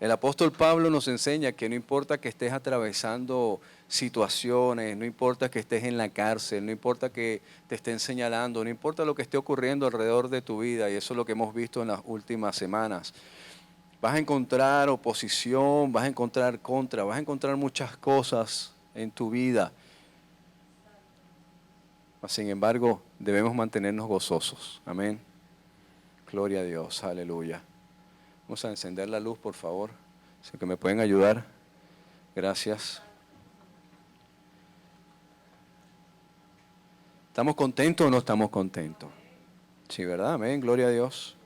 El apóstol Pablo nos enseña que no importa que estés atravesando situaciones, no importa que estés en la cárcel, no importa que te estén señalando, no importa lo que esté ocurriendo alrededor de tu vida, y eso es lo que hemos visto en las últimas semanas. Vas a encontrar oposición, vas a encontrar contra, vas a encontrar muchas cosas en tu vida. Sin embargo, debemos mantenernos gozosos. Amén. Gloria a Dios, aleluya. Vamos a encender la luz, por favor. Sé que me pueden ayudar. Gracias. ¿Estamos contentos o no estamos contentos? Sí, ¿verdad? Amén, gloria a Dios.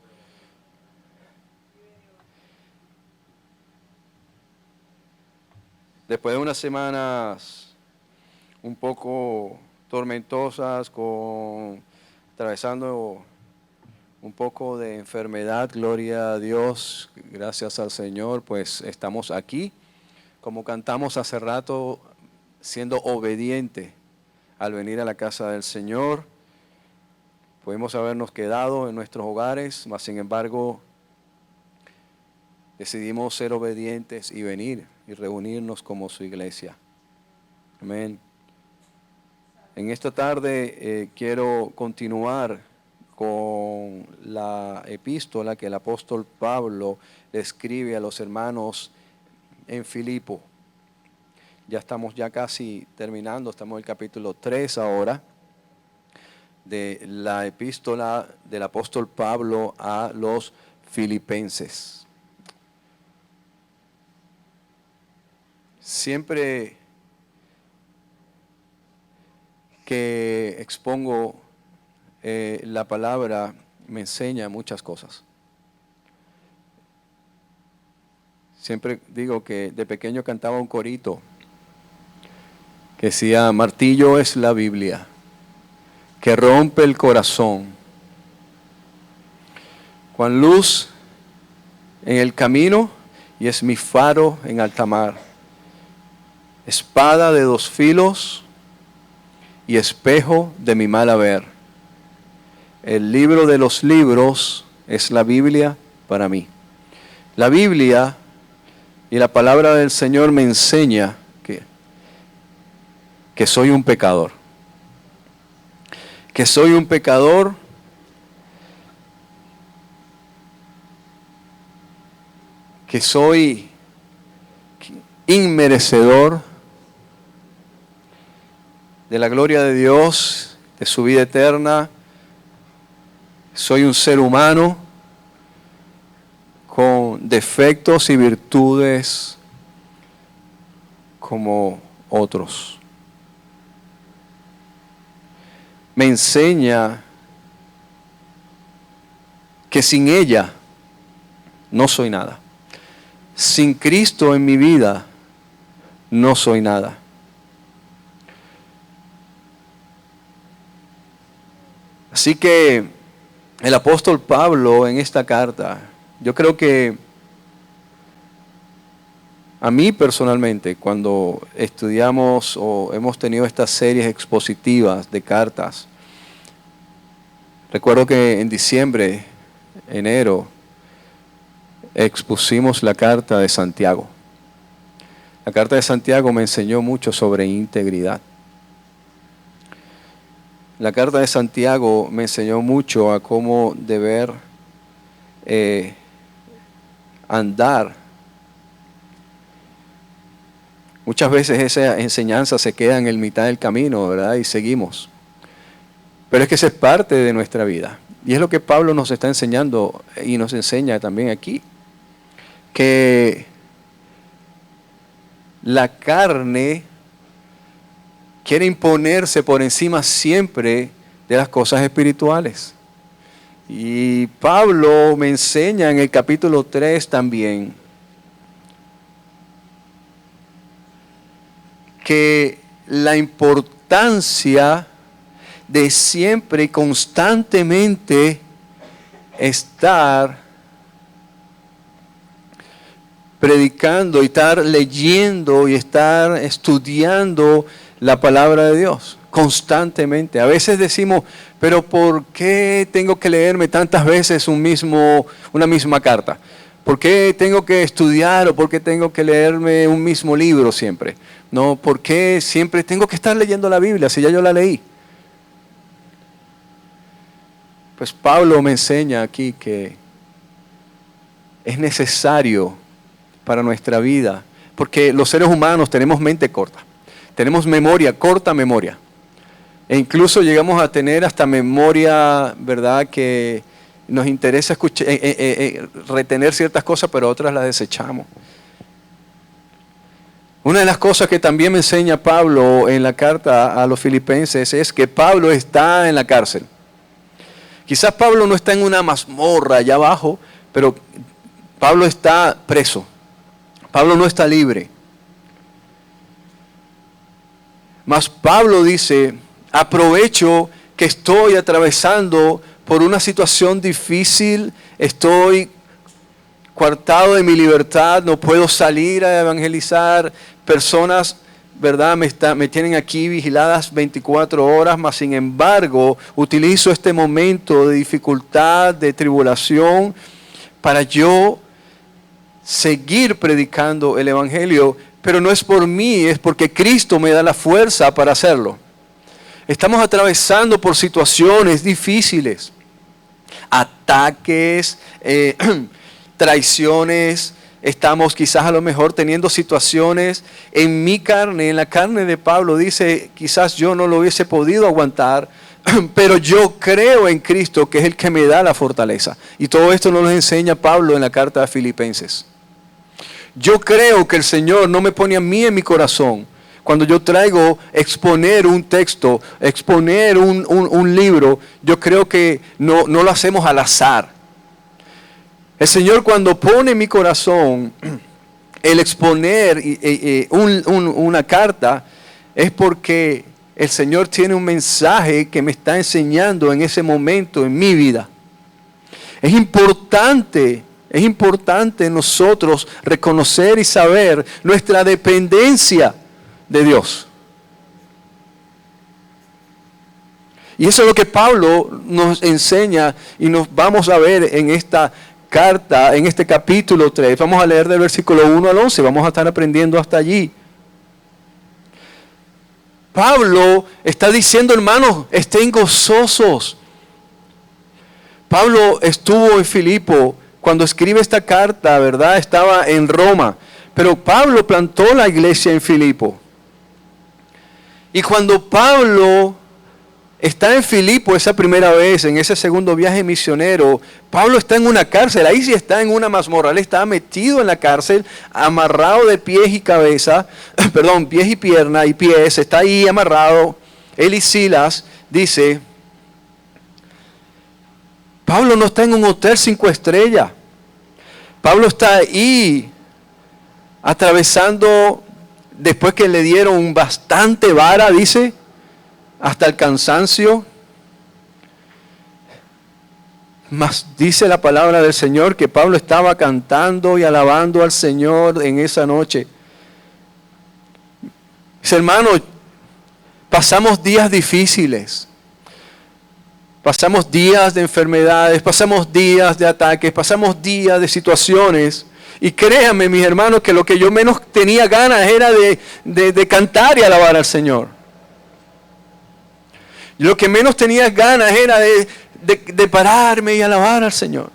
Después de unas semanas un poco tormentosas, atravesando un poco de enfermedad, gloria a Dios, gracias al Señor, pues estamos aquí, como cantamos hace rato, siendo obediente al venir a la casa del Señor. Podemos habernos quedado en nuestros hogares, mas sin embargo decidimos ser obedientes y venir y reunirnos como su iglesia. Amén. En esta tarde quiero continuar con la epístola que el apóstol Pablo escribe a los hermanos en Filipo. Ya estamos casi terminando, estamos en el capítulo 3 ahora de la epístola del apóstol Pablo a los filipenses. Siempre que expongo la palabra me enseña muchas cosas. Siempre digo que de pequeño cantaba un corito que decía: martillo es la Biblia, que rompe el corazón. Cuán luz en el camino y es mi faro en alta mar. Espada de dos filos y espejo de mi mal haber. El libro de los libros es la Biblia para mí. La Biblia y la palabra del Señor me enseña que soy un pecador. Que soy un pecador que soy inmerecedor de la gloria de Dios, de su vida eterna. Soy un ser humano con defectos y virtudes como otros. Me enseña que sin ella no soy nada. Sin Cristo en mi vida no soy nada. Así que el apóstol Pablo en esta carta, yo creo que a mí personalmente, cuando estudiamos o hemos tenido estas series expositivas de cartas, recuerdo que en diciembre, enero, expusimos la carta de Santiago. La carta de Santiago me enseñó mucho sobre integridad. La carta de Santiago me enseñó mucho a cómo deber andar. Muchas veces esa enseñanza se queda en el mitad del camino, ¿verdad? Y seguimos. Pero es que esa es parte de nuestra vida. Y es lo que Pablo nos está enseñando y nos enseña también aquí. Que la carne quiere imponerse por encima siempre de las cosas espirituales. Y Pablo me enseña en el capítulo 3 también que la importancia de siempre y constantemente estar predicando y estar leyendo y estar estudiando la palabra de Dios constantemente. A veces decimos, pero ¿por qué tengo que leerme tantas veces una misma carta? ¿Por qué tengo que estudiar o por qué tengo que leerme un mismo libro siempre? No, ¿por qué siempre tengo que estar leyendo la Biblia si ya yo la leí? Pues Pablo me enseña aquí que es necesario para nuestra vida, porque los seres humanos tenemos mente corta, tenemos memoria, corta memoria. E incluso llegamos a tener hasta memoria, ¿verdad?, que nos interesa escuchar, retener ciertas cosas, pero otras las desechamos. Una de las cosas que también me enseña Pablo en la carta a los filipenses es que Pablo está en la cárcel. Quizás Pablo no está en una mazmorra allá abajo, pero Pablo está preso. Pablo no está libre. Mas Pablo dice, aprovecho que estoy atravesando por una situación difícil, estoy coartado de mi libertad, no puedo salir a evangelizar, personas, ¿verdad?, me tienen aquí vigiladas 24 horas, mas sin embargo utilizo este momento de dificultad, de tribulación, para yo seguir predicando el evangelio, pero no es por mí, es porque Cristo me da la fuerza para hacerlo. Estamos atravesando por situaciones difíciles, ataques, traiciones. Estamos quizás a lo mejor teniendo situaciones en mi carne, en la carne de Pablo. Dice, quizás yo no lo hubiese podido aguantar, pero yo creo en Cristo, que es el que me da la fortaleza. Y todo esto nos lo enseña Pablo en la carta a Filipenses. Yo creo que el Señor no me pone a mí en mi corazón. Cuando yo traigo exponer un texto, exponer un libro, yo creo que no lo hacemos al azar. El Señor, cuando pone en mi corazón el exponer una carta, es porque el Señor tiene un mensaje que me está enseñando en ese momento en mi vida. Es importante nosotros reconocer y saber nuestra dependencia de Dios. Y eso es lo que Pablo nos enseña y nos vamos a ver en esta carta, en este capítulo 3. Vamos a leer del versículo 1 al 11, vamos a estar aprendiendo hasta allí. Pablo está diciendo, hermanos, estén gozosos. Pablo estuvo en Filipo cuando escribe esta carta, ¿verdad? Estaba en Roma, pero Pablo plantó la iglesia en Filipo. Y cuando Pablo está en Filipo esa primera vez, en ese segundo viaje misionero, Pablo está en una cárcel, ahí sí está en una mazmorra, él está metido en la cárcel, amarrado de pies y cabeza, pies y pierna y pies, está ahí amarrado. Él y Silas, dice, Pablo no está en un hotel 5 estrellas, Pablo está ahí atravesando, después que le dieron bastante vara, dice, hasta el cansancio. Mas dice la palabra del Señor que Pablo estaba cantando y alabando al Señor en esa noche. Mis hermanos, pasamos días difíciles. Pasamos días de enfermedades, pasamos días de ataques, pasamos días de situaciones. Y créanme, mis hermanos, que lo que yo menos tenía ganas era de cantar y alabar al Señor. Lo que menos tenía ganas era de pararme y alabar al Señor.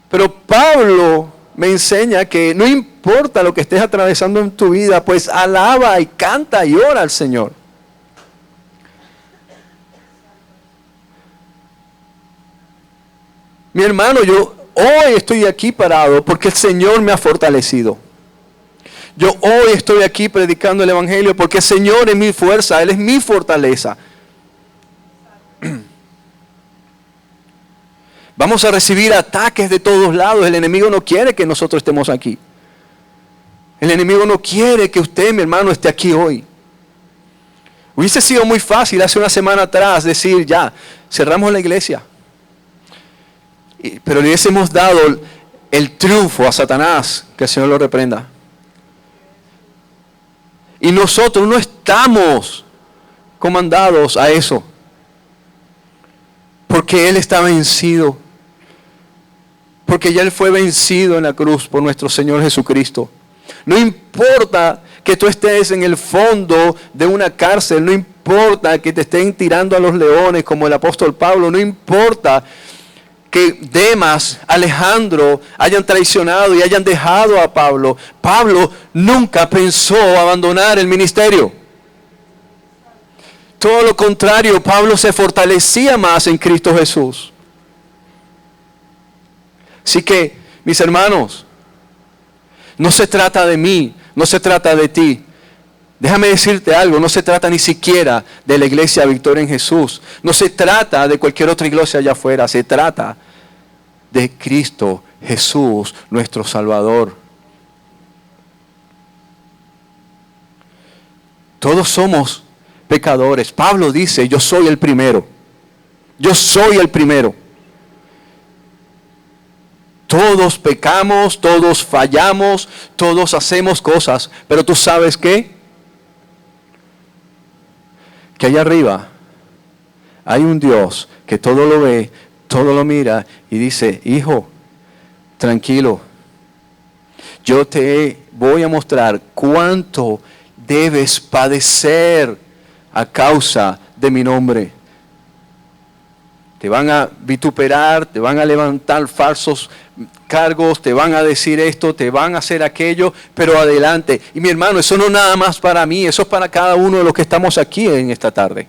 Pero Pablo me enseña que no importa lo que estés atravesando en tu vida, pues alaba y canta y ora al Señor. Mi hermano, yo hoy estoy aquí parado porque el Señor me ha fortalecido. Yo hoy estoy aquí predicando el Evangelio porque el Señor es mi fuerza, Él es mi fortaleza. Vamos a recibir ataques de todos lados. El enemigo no quiere que nosotros estemos aquí. El enemigo no quiere que usted, mi hermano, esté aquí hoy. Hubiese sido muy fácil hace una semana atrás decir, ya, cerramos la iglesia. Pero le hubiésemos dado el triunfo a Satanás, que el Señor lo reprenda. Y nosotros no estamos comandados a eso, porque Él está vencido. Porque ya Él fue vencido en la cruz por nuestro Señor Jesucristo. No importa que tú estés en el fondo de una cárcel, no importa que te estén tirando a los leones como el apóstol Pablo, no importa que Demas, Alejandro hayan traicionado y hayan dejado a Pablo. Pablo nunca pensó abandonar el ministerio. Todo lo contrario, Pablo se fortalecía más en Cristo Jesús. Así que, mis hermanos, no se trata de mí, no se trata de ti. Déjame decirte algo, no se trata ni siquiera de la iglesia Victoria en Jesús. No se trata de cualquier otra iglesia allá afuera, se trata de Cristo Jesús, nuestro Salvador. Todos somos pecadores. Pablo dice, yo soy el primero. Yo soy el primero. Todos pecamos, todos fallamos, todos hacemos cosas. Pero tú sabes qué? Que allá arriba hay un Dios que todo lo ve, todo lo mira y dice, hijo, tranquilo. Yo te voy a mostrar cuánto debes padecer a causa de mi nombre. Te van a vituperar, te van a levantar falsos cargos, te van a decir esto, te van a hacer aquello, pero adelante. Y mi hermano, eso no es nada más para mí, eso es para cada uno de los que estamos aquí en esta tarde.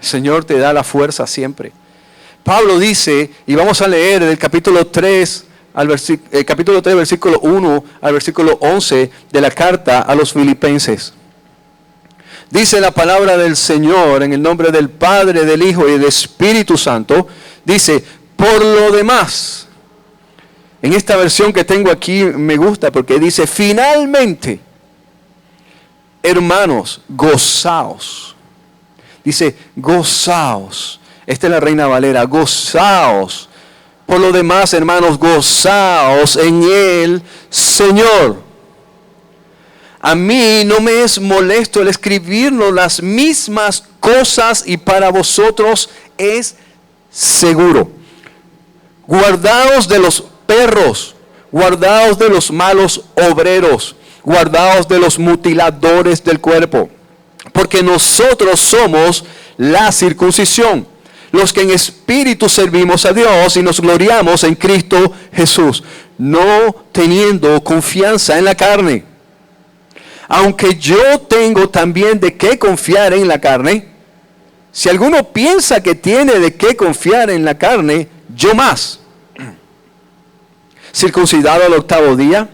El Señor te da la fuerza siempre. Pablo dice, y vamos a leer del capítulo 3, capítulo 3, versículo 1 al versículo 11 de la carta a los Filipenses. Dice la palabra del Señor en el nombre del Padre, del Hijo y del Espíritu Santo. Dice, por lo demás, en esta versión que tengo aquí me gusta porque dice, finalmente, hermanos, gozaos. Dice, gozaos. Esta es la Reina Valera, gozaos. Por lo demás, hermanos, gozaos en el Señor. A mí no me es molesto el escribirnos las mismas cosas y para vosotros es seguro. Guardaos de los perros, guardaos de los malos obreros, guardaos de los mutiladores del cuerpo. Porque nosotros somos la circuncisión, los que en espíritu servimos a Dios y nos gloriamos en Cristo Jesús, no teniendo confianza en la carne. Aunque yo tengo también de qué confiar en la carne, si alguno piensa que tiene de qué confiar en la carne, yo más. Circuncidado al 8º día,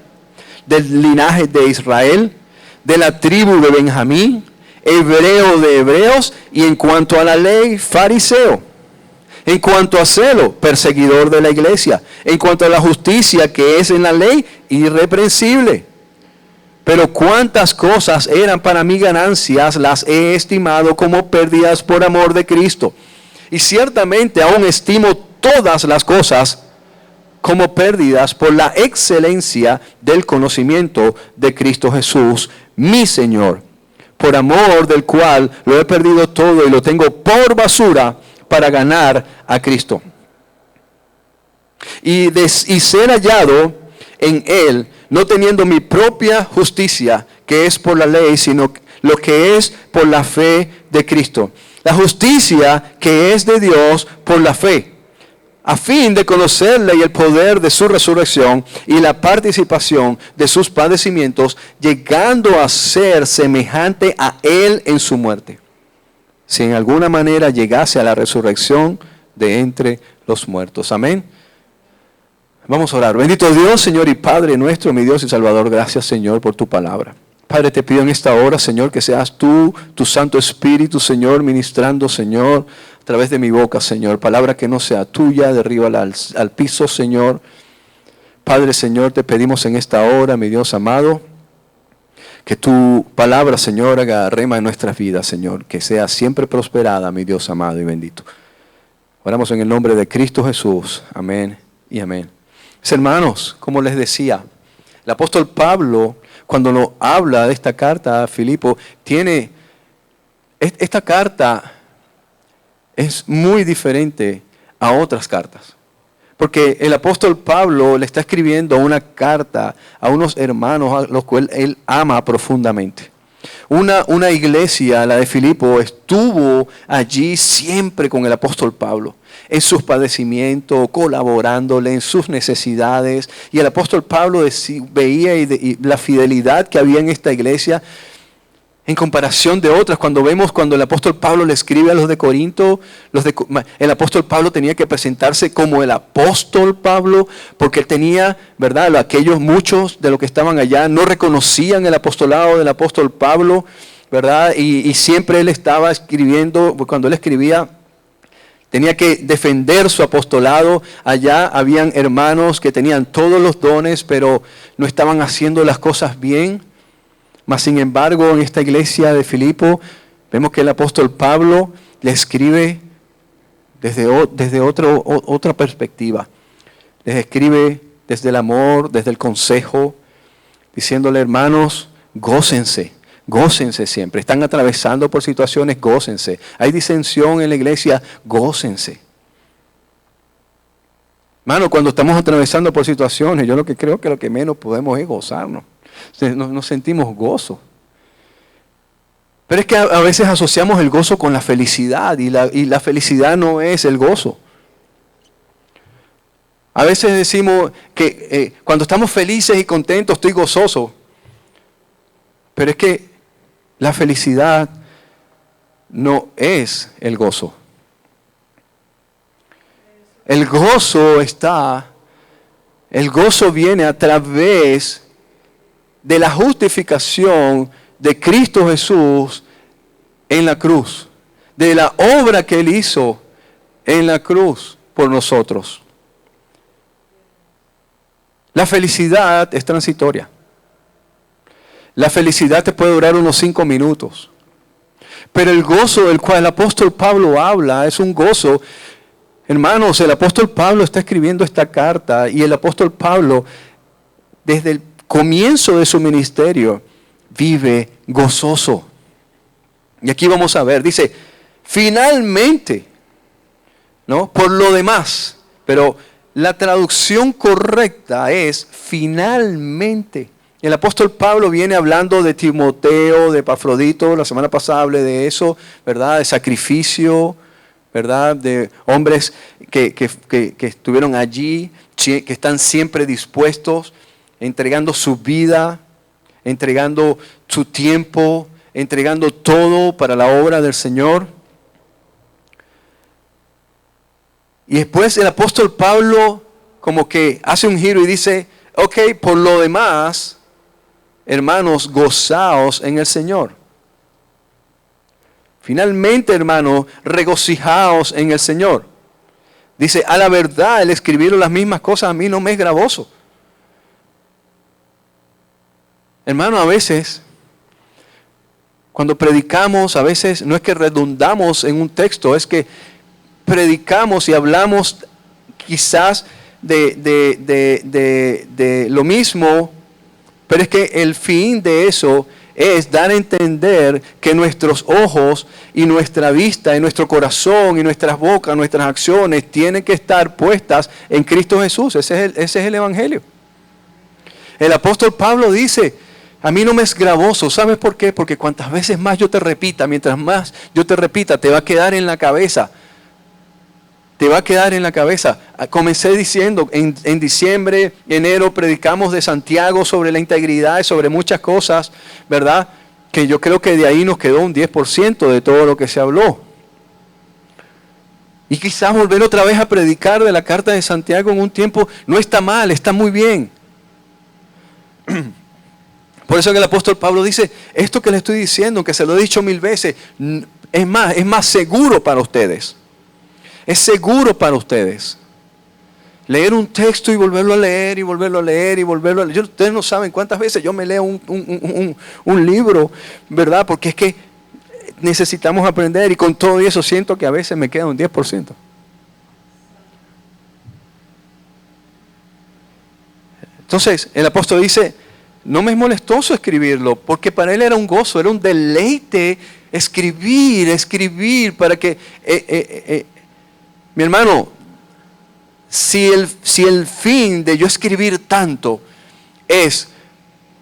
del linaje de Israel, de la tribu de Benjamín, hebreo de hebreos, y en cuanto a la ley, fariseo. En cuanto a celo, perseguidor de la iglesia. En cuanto a la justicia que es en la ley, irreprensible. Pero cuántas cosas eran para mí ganancias, las he estimado como pérdidas por amor de Cristo. Y ciertamente aún estimo todas las cosas como pérdidas por la excelencia del conocimiento de Cristo Jesús, mi Señor, por amor del cual lo he perdido todo y lo tengo por basura para ganar a Cristo. Y ser hallado en Él, no teniendo mi propia justicia, que es por la ley, sino lo que es por la fe de Cristo. La justicia que es de Dios por la fe, a fin de conocerle y el poder de su resurrección y la participación de sus padecimientos, llegando a ser semejante a Él en su muerte. Si en alguna manera llegase a la resurrección de entre los muertos. Amén. Vamos a orar. Bendito Dios, Señor y Padre nuestro, mi Dios y Salvador, gracias, Señor, por tu palabra. Padre, te pido en esta hora, Señor, que seas tú, tu Santo Espíritu, Señor, ministrando, Señor, a través de mi boca, Señor. Palabra que no sea tuya, derríbala al piso, Señor. Padre, Señor, te pedimos en esta hora, mi Dios amado, que tu palabra, Señor, haga rema en nuestras vidas, Señor. Que sea siempre prosperada, mi Dios amado y bendito. Oramos en el nombre de Cristo Jesús. Amén y amén. Mis hermanos, como les decía, el apóstol Pablo, cuando nos habla de esta carta a Filipo, tiene esta carta es muy diferente a otras cartas. Porque el apóstol Pablo le está escribiendo una carta a unos hermanos a los cuales él ama profundamente. Una iglesia, la de Filipo, estuvo allí siempre con el apóstol Pablo, en sus padecimientos, colaborándole en sus necesidades. Y el apóstol Pablo veía y la fidelidad que había en esta iglesia en comparación de otras. Cuando el apóstol Pablo le escribe a los de Corinto, el apóstol Pablo tenía que presentarse como el apóstol Pablo, porque él tenía, ¿verdad? Muchos de los que estaban allá no reconocían el apostolado del apóstol Pablo, ¿verdad? Y siempre él estaba escribiendo, cuando él escribía, tenía que defender su apostolado. Allá habían hermanos que tenían todos los dones, pero no estaban haciendo las cosas bien. Mas sin embargo, en esta iglesia de Filipo, vemos que el apóstol Pablo le escribe desde otra perspectiva. Les escribe desde el amor, desde el consejo, diciéndole, hermanos, gócense siempre. Están atravesando por situaciones, gócense. Hay disensión en la iglesia, gócense. Hermano, cuando estamos atravesando por situaciones, yo creo que lo que menos podemos es gozarnos. Nos sentimos gozo. Pero es que a veces asociamos el gozo con la felicidad y la felicidad no es el gozo. A veces decimos que cuando estamos felices y contentos estoy gozoso. Pero es que la felicidad no es el gozo. El gozo viene a través de la justificación de Cristo Jesús en la cruz, de la obra que Él hizo en la cruz por nosotros. La felicidad es transitoria. La felicidad te puede durar unos 5 minutos. Pero el gozo del cual el apóstol Pablo habla es un gozo. Hermanos, el apóstol Pablo está escribiendo esta carta y el apóstol Pablo, desde el comienzo de su ministerio, vive gozoso. Y aquí vamos a ver, dice, finalmente, ¿no? Por lo demás, pero la traducción correcta es finalmente. El apóstol Pablo viene hablando de Timoteo, de Epafrodito, la semana pasada hablé de eso, ¿verdad? De sacrificio, ¿verdad? De hombres que estuvieron allí, que están siempre dispuestos, entregando su vida, entregando su tiempo, entregando todo para la obra del Señor. Y después el apóstol Pablo como que hace un giro y dice, ok, por lo demás, hermanos, gozaos en el Señor. Finalmente, hermanos, regocijaos en el Señor. Dice, a la verdad, el escribir las mismas cosas a mí no me es gravoso. Hermano, a veces, cuando predicamos, a veces no es que redundamos en un texto, es que predicamos y hablamos quizás de lo mismo, pero es que el fin de eso es dar a entender que nuestros ojos y nuestra vista y nuestro corazón y nuestras bocas, nuestras acciones tienen que estar puestas en Cristo Jesús. Ese es el Evangelio. El apóstol Pablo dice, a mí no me es gravoso. ¿Sabes por qué? Porque cuantas veces más yo te repita, mientras más yo te repita, te va a quedar en la cabeza. Te va a quedar en la cabeza. Comencé diciendo, en diciembre, enero, predicamos de Santiago sobre la integridad y sobre muchas cosas, ¿verdad? Que yo creo que de ahí nos quedó un 10% de todo lo que se habló. Y quizás volver otra vez a predicar de la carta de Santiago en un tiempo no está mal, está muy bien. Por eso que el apóstol Pablo dice, esto que le estoy diciendo, que se lo he dicho 1000 veces, es más seguro para ustedes. Es seguro para ustedes. Leer un texto y volverlo a leer y volverlo a leer y volverlo a leer. Ustedes no saben cuántas veces yo me leo un libro, ¿verdad? Porque es que necesitamos aprender y con todo eso siento que a veces me queda un 10%. Entonces, el apóstol dice, no me es molestoso escribirlo, porque para él era un gozo, era un deleite Escribir para que... mi hermano, si el fin de yo escribir tanto es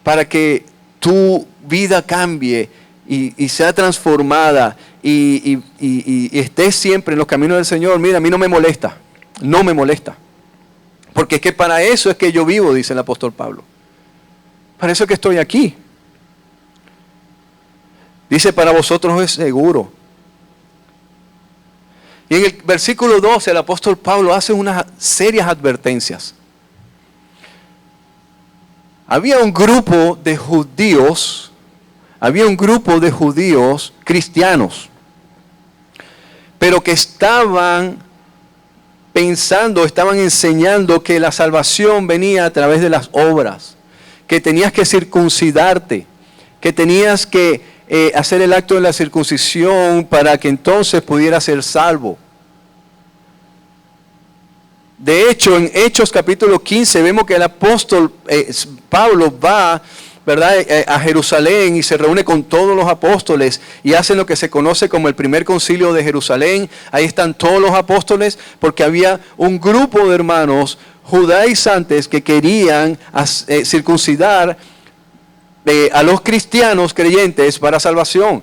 para que tu vida cambie y sea transformada y estés siempre en los caminos del Señor, mira, a mí no me molesta. Porque es que para eso es que yo vivo, dice el apóstol Pablo. Para eso es que estoy aquí. Dice, para vosotros es seguro. Y en el versículo 12 el apóstol Pablo hace unas serias advertencias. Había un grupo de judíos cristianos, pero que estaban enseñando que la salvación venía a través de las obras, que tenías que circuncidarte, que tenías que hacer el acto de la circuncisión para que entonces pudieras ser salvo. De hecho, en Hechos capítulo 15 vemos que el apóstol Pablo va, ¿verdad?, a Jerusalén y se reúne con todos los apóstoles y hacen lo que se conoce como el primer concilio de Jerusalén. Ahí están todos los apóstoles porque había un grupo de hermanos judaizantes que querían circuncidar a los cristianos creyentes para salvación.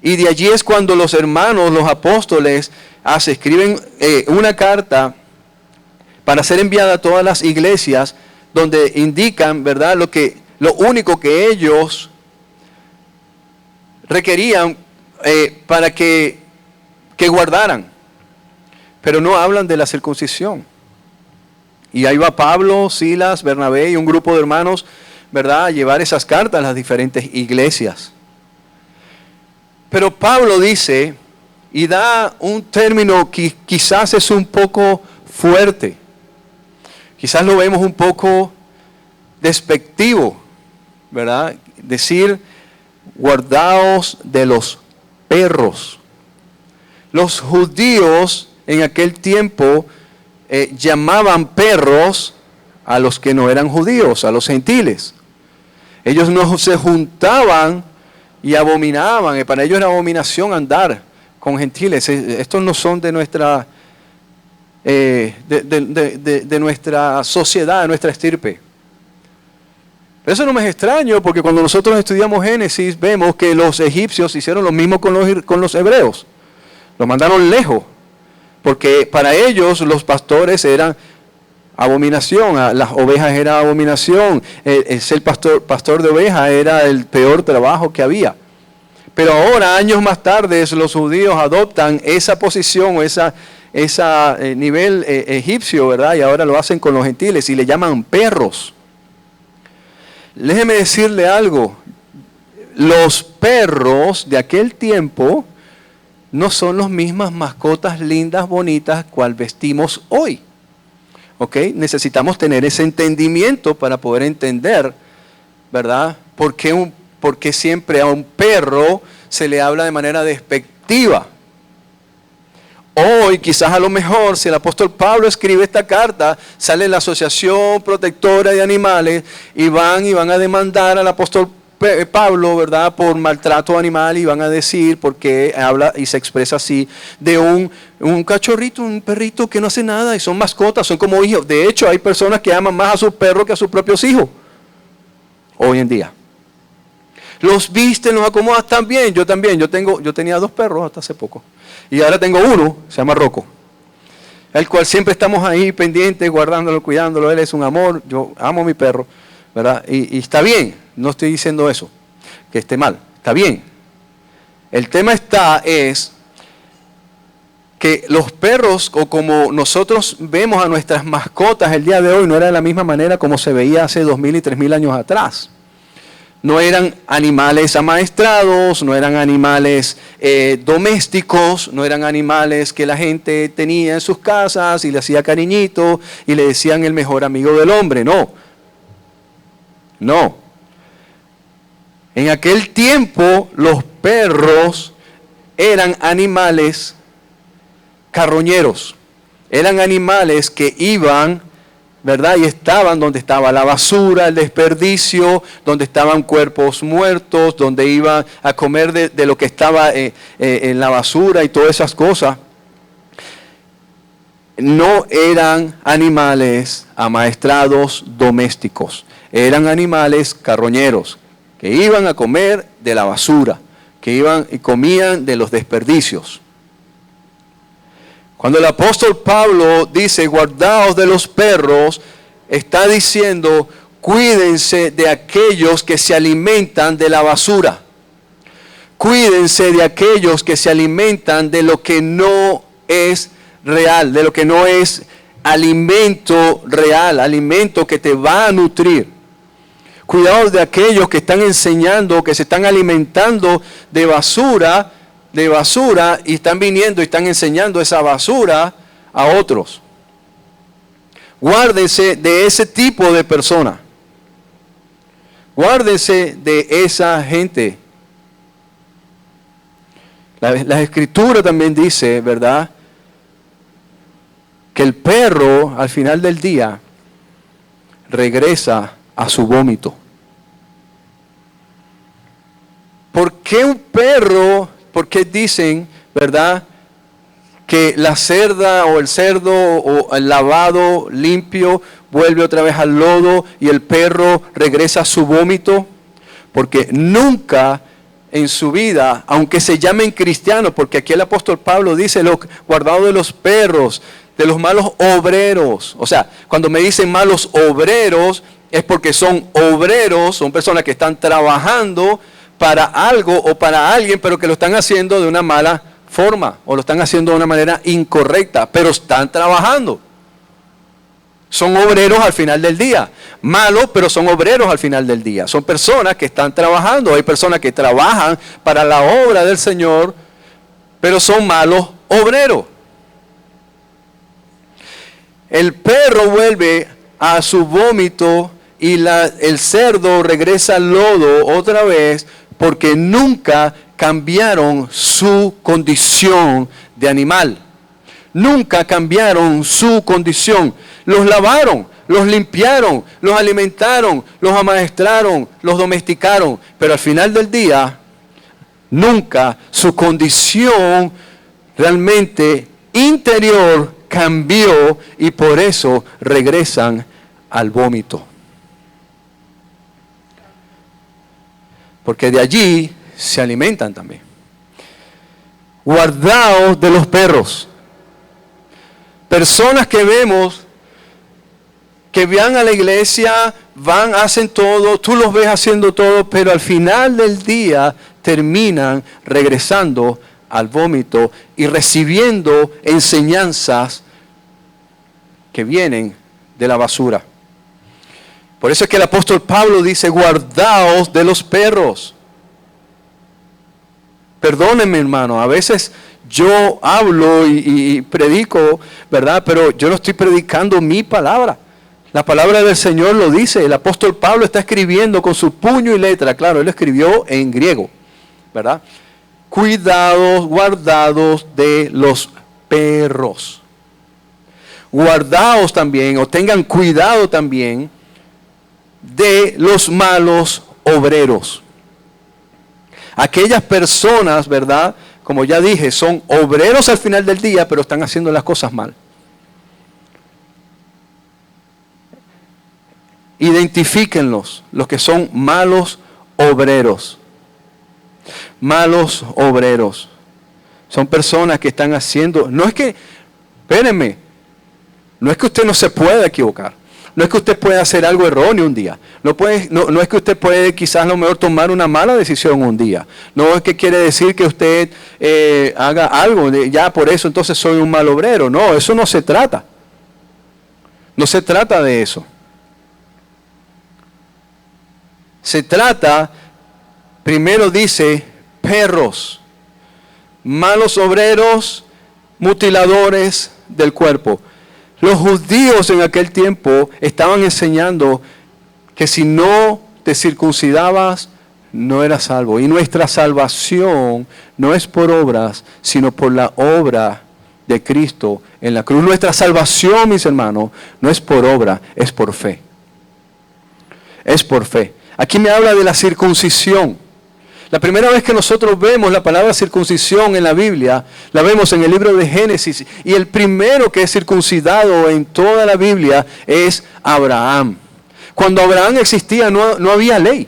Y de allí es cuando los hermanos, los apóstoles, escriben una carta para ser enviada a todas las iglesias, donde indican, ¿verdad?, lo único que ellos requerían para que guardaran. Pero no hablan de la circuncisión. Y ahí va Pablo, Silas, Bernabé y un grupo de hermanos, ¿verdad?, a llevar esas cartas a las diferentes iglesias. Pero Pablo dice, y da un término que quizás es un poco fuerte, quizás lo vemos un poco despectivo, ¿verdad? Decir, guardaos de los perros. Los judíos en aquel tiempo llamaban perros a los que no eran judíos, a los gentiles. Ellos no se juntaban y abominaban, para ellos era abominación andar con gentiles. Estos no son de nuestra de nuestra sociedad, de nuestra estirpe. Pero eso no me es extraño, porque cuando nosotros estudiamos Génesis vemos que los egipcios hicieron lo mismo con los hebreos. Los mandaron lejos, porque para ellos los pastores eran abominación, las ovejas era abominación, ser pastor de ovejas era el peor trabajo que había. Pero ahora, años más tarde, los judíos adoptan esa posición o ese nivel egipcio, ¿verdad? Y ahora lo hacen con los gentiles y le llaman perros. Déjeme decirle algo, los perros de aquel tiempo no son las mismas mascotas lindas, bonitas, cual vestimos hoy. ¿Ok? Necesitamos tener ese entendimiento para poder entender, ¿verdad? ¿Por qué siempre a un perro se le habla de manera despectiva? Hoy, quizás a lo mejor, si el apóstol Pablo escribe esta carta, sale la Asociación Protectora de Animales y van a demandar al apóstol Pablo, ¿verdad?, por maltrato animal, y van a decir, porque habla y se expresa así, de un cachorrito, un perrito que no hace nada y son mascotas, son como hijos. De hecho, hay personas que aman más a sus perros que a sus propios hijos, hoy en día. Los visten, los acomodan también. Yo tenía 2 perros hasta hace poco. Y ahora tengo uno, se llama Rocco, el cual siempre estamos ahí pendientes, guardándolo, cuidándolo. Él es un amor, yo amo a mi perro, ¿verdad? Y está bien, no estoy diciendo eso, que esté mal, está bien. El tema es que los perros, o como nosotros vemos a nuestras mascotas el día de hoy, no era de la misma manera como se veía hace 2000 y 3000 años atrás. No eran animales amaestrados, no eran animales domésticos, no eran animales que la gente tenía en sus casas y le hacía cariñito y le decían el mejor amigo del hombre. No. En aquel tiempo los perros eran animales carroñeros, eran animales que iban ¿verdad? Y estaban donde estaba la basura, el desperdicio, donde estaban cuerpos muertos, donde iban a comer de lo que estaba en la basura y todas esas cosas. No eran animales amaestrados domésticos, eran animales carroñeros, que iban a comer de la basura, que iban y comían de los desperdicios. Cuando el apóstol Pablo dice, guardaos de los perros, está diciendo, cuídense de aquellos que se alimentan de la basura. Cuídense de aquellos que se alimentan de lo que no es real, de lo que no es alimento real, alimento que te va a nutrir. Cuidado de aquellos que están enseñando, que se están alimentando de basura y están viniendo y están enseñando esa basura a otros. Guárdense de ese tipo de persona. Guárdense de esa gente. La Escritura también dice, ¿verdad?, que el perro al final del día regresa a su vómito. ¿Por qué un perro? ¿Por qué dicen, verdad, que la cerda o el cerdo o el lavado limpio vuelve otra vez al lodo y el perro regresa a su vómito? Porque nunca en su vida, aunque se llamen cristianos, porque aquí el apóstol Pablo dice, guardado de los perros, de los malos obreros. O sea, cuando me dicen malos obreros, es porque son obreros, son personas que están trabajando para algo o para alguien, pero que lo están haciendo de una mala forma, o lo están haciendo de una manera incorrecta, pero están trabajando. Son obreros al final del día. Malos, pero son obreros al final del día. Son personas que están trabajando. Hay personas que trabajan para la obra del Señor, pero son malos obreros. El perro vuelve a su vómito y el cerdo regresa al lodo otra vez porque nunca cambiaron su condición de animal. Nunca cambiaron su condición. Los lavaron, los limpiaron, los alimentaron, los amaestraron, los domesticaron. Pero al final del día, nunca su condición realmente interior cambió y por eso regresan al vómito. Porque de allí se alimentan también. Guardaos de los perros. Personas que vemos que van a la iglesia, van, hacen todo, tú los ves haciendo todo, pero al final del día terminan regresando al vómito y recibiendo enseñanzas que vienen de la basura. Por eso es que el apóstol Pablo dice, guardaos de los perros. Perdónenme, hermano, a veces yo hablo y predico, ¿verdad? Pero yo no estoy predicando mi palabra. La palabra del Señor lo dice. El apóstol Pablo está escribiendo con su puño y letra. Claro, él lo escribió en griego, ¿verdad? Cuidados, guardados de los perros. Guardaos también, o tengan cuidado también, de los malos obreros. Aquellas personas, ¿verdad?, como ya dije, son obreros al final del día, pero están haciendo las cosas mal. Identifíquenlos, los que son malos obreros. Malos obreros. Son personas que están haciendo, no es que, espérenme, no es que usted no se pueda equivocar. No es que usted pueda hacer algo erróneo un día. No es que usted puede quizás a lo mejor tomar una mala decisión un día. No es que quiere decir que usted haga algo, ya por eso entonces soy un mal obrero. No, eso no se trata. No se trata de eso. Se trata, primero dice, perros, malos obreros, mutiladores del cuerpo. Los judíos en aquel tiempo estaban enseñando que si no te circuncidabas, no eras salvo. Y nuestra salvación no es por obras, sino por la obra de Cristo en la cruz. Nuestra salvación, mis hermanos, no es por obra, es por fe. Es por fe. Aquí me habla de la circuncisión. La primera vez que nosotros vemos la palabra circuncisión en la Biblia, la vemos en el libro de Génesis. Y el primero que es circuncidado en toda la Biblia es Abraham. Cuando Abraham existía no había ley.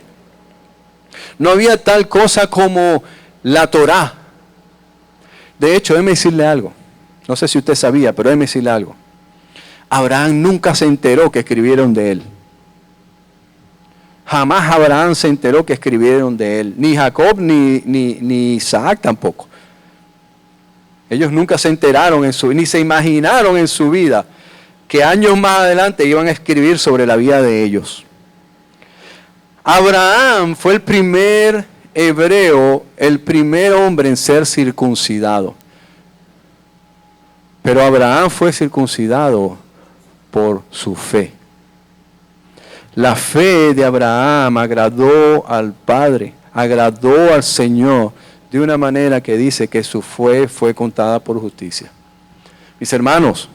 No había tal cosa como la Torá. De hecho, déjeme decirle algo. No sé si usted sabía, pero déjeme decirle algo. Abraham nunca se enteró que escribieron de él. Jamás Abraham se enteró que escribieron de él. Ni Jacob ni Isaac tampoco. Ellos nunca se enteraron ni se imaginaron en su vida que años más adelante iban a escribir sobre la vida de ellos. Abraham fue el primer hebreo, el primer hombre en ser circuncidado. Pero Abraham fue circuncidado por su fe. La fe de Abraham agradó al Padre, agradó al Señor, de una manera que dice que su fe fue contada por justicia. Mis hermanos,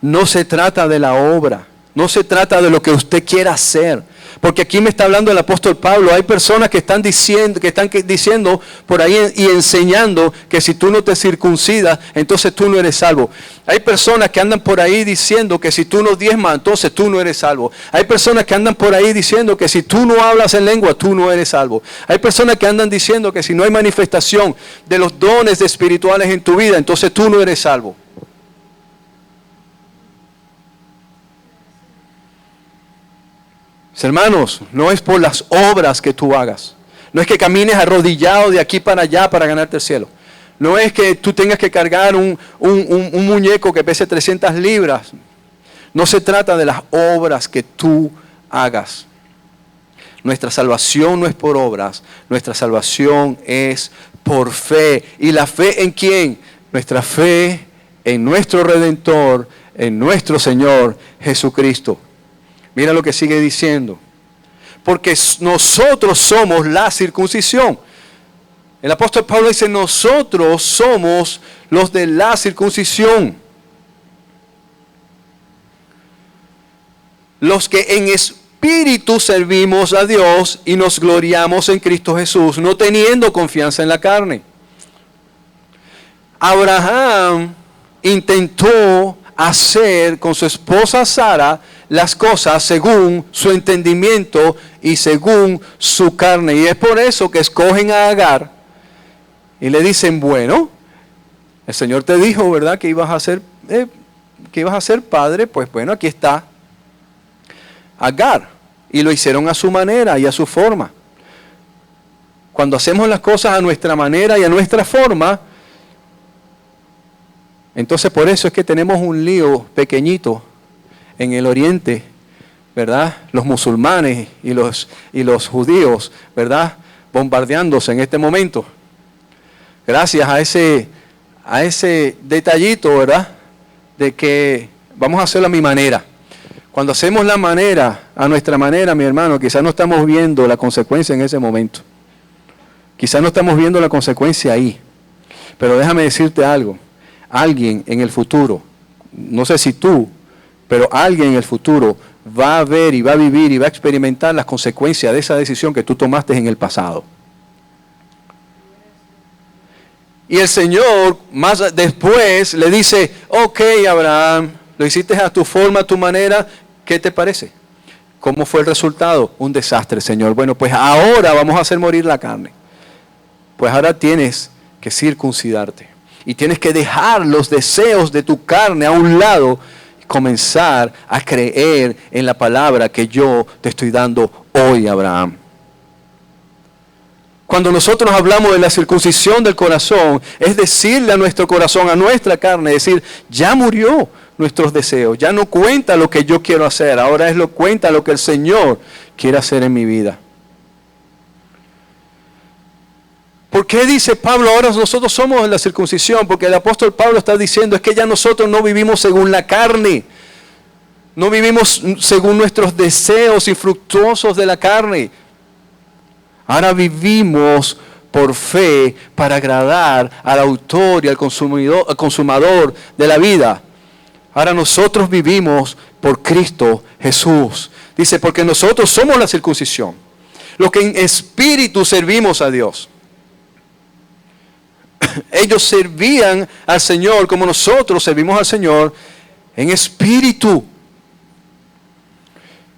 no se trata de la obra, no se trata de lo que usted quiera hacer. Porque aquí me está hablando el apóstol Pablo. Hay personas que están diciendo por ahí y enseñando que si tú no te circuncidas, entonces tú no eres salvo. Hay personas que andan por ahí diciendo que si tú no diezmas, entonces tú no eres salvo. Hay personas que andan por ahí diciendo que si tú no hablas en lengua, tú no eres salvo. Hay personas que andan diciendo que si no hay manifestación de los dones espirituales en tu vida, entonces tú no eres salvo. Hermanos, no es por las obras que tú hagas. No es que camines arrodillado de aquí para allá para ganarte el cielo. No es que tú tengas que cargar un muñeco que pese 300 libras. No se trata de las obras que tú hagas. Nuestra salvación no es por obras. Nuestra salvación es por fe. ¿Y la fe en quién? Nuestra fe en nuestro Redentor, en nuestro Señor Jesucristo. Mira lo que sigue diciendo. Porque nosotros somos la circuncisión. El apóstol Pablo dice, nosotros somos los de la circuncisión. Los que en espíritu servimos a Dios y nos gloriamos en Cristo Jesús, no teniendo confianza en la carne. Abraham intentó hacer con su esposa Sara las cosas según su entendimiento y según su carne. Y es por eso que escogen a Agar y le dicen, bueno, el Señor te dijo, ¿verdad?, que ibas a ser padre. Pues bueno, aquí está Agar. Y lo hicieron a su manera y a su forma. Cuando hacemos las cosas a nuestra manera y a nuestra forma, entonces por eso es que tenemos un lío pequeñito en el oriente, ¿verdad? Los musulmanes y los judíos, ¿verdad?, bombardeándose en este momento. Gracias a ese detallito, ¿verdad?, de que vamos a hacerlo a mi manera. Cuando hacemos la manera, a nuestra manera, mi hermano, quizás no estamos viendo la consecuencia en ese momento. Quizás no estamos viendo la consecuencia ahí. Pero déjame decirte algo. Alguien en el futuro, no sé si tú, pero alguien en el futuro va a ver y va a vivir y va a experimentar las consecuencias de esa decisión que tú tomaste en el pasado. Y el Señor más después le dice, ok, Abraham, lo hiciste a tu forma, a tu manera, ¿qué te parece? ¿Cómo fue el resultado? Un desastre, Señor. Bueno, pues ahora vamos a hacer morir la carne. Pues ahora tienes que circuncidarte. Y tienes que dejar los deseos de tu carne a un lado y comenzar a creer en la palabra que yo te estoy dando hoy, Abraham. Cuando nosotros hablamos de la circuncisión del corazón, es decirle a nuestro corazón, a nuestra carne, decir, ya murió nuestros deseos, ya no cuenta lo que yo quiero hacer, ahora cuenta lo que el Señor quiere hacer en mi vida. ¿Por qué dice Pablo ahora nosotros somos la circuncisión? Porque el apóstol Pablo está diciendo es que ya nosotros no vivimos según la carne. No vivimos según nuestros deseos infructuosos de la carne. Ahora vivimos por fe para agradar al autor y al consumador de la vida. Ahora nosotros vivimos por Cristo Jesús. Dice, porque nosotros somos la circuncisión, los que en espíritu servimos a Dios. Ellos servían al Señor como nosotros servimos al Señor en espíritu.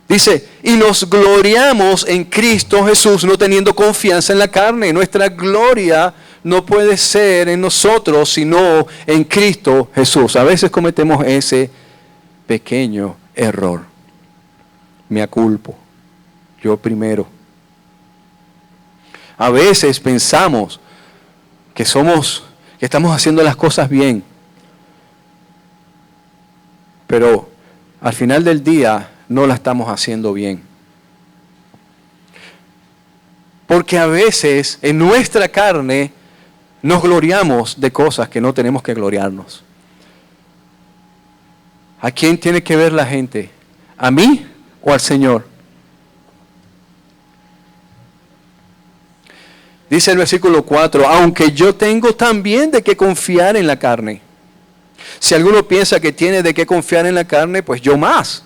Dice, y nos gloriamos en Cristo Jesús, no teniendo confianza en la carne. Nuestra gloria no puede ser en nosotros, sino en Cristo Jesús. A veces cometemos ese pequeño error. Me aculpo. Yo primero. A veces pensamos que estamos haciendo las cosas bien. Pero al final del día no la estamos haciendo bien. Porque a veces en nuestra carne nos gloriamos de cosas que no tenemos que gloriarnos. ¿A quién tiene que ver la gente? ¿A mí o al Señor? Dice el versículo 4, aunque yo tengo también de qué confiar en la carne. Si alguno piensa que tiene de qué confiar en la carne, pues yo más.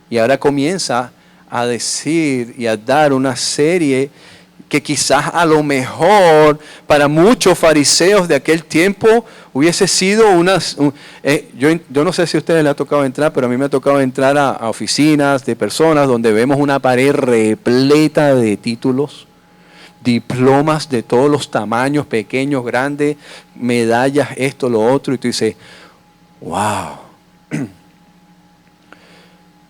Y ahora comienza a decir y a dar una serie que quizás a lo mejor para muchos fariseos de aquel tiempo hubiese sido yo no sé si a ustedes les ha tocado entrar, pero a mí me ha tocado entrar a oficinas de personas donde vemos una pared repleta de títulos, diplomas de todos los tamaños, pequeños, grandes, medallas, esto, lo otro, y tú dices, wow.